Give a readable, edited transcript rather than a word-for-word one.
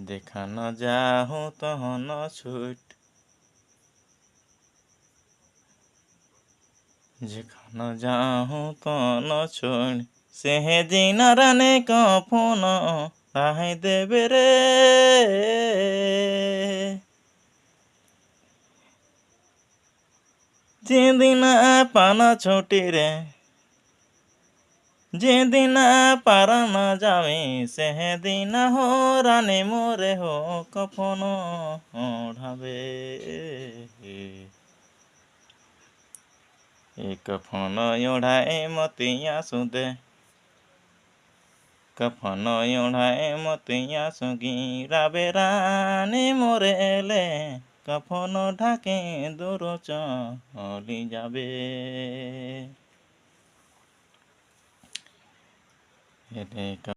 দেখানো যাহো তহন ছুট যেখানো যাহো তহন ছুট সেহে দিনারানে কফন তাহাই দেবে রে যেদিন পানা ছোটি রে যেদিন পারা না যাবে সেদিন হো রানে মোরে হো কফন ওঢ়াবে এ কফন ওঢ়ায় মতিয়া সুদে কফন ওঢ়ায় মতিয়া সুগি রাবে রানে মোরে এলে কফন ঢাকে দূর চলি যাবে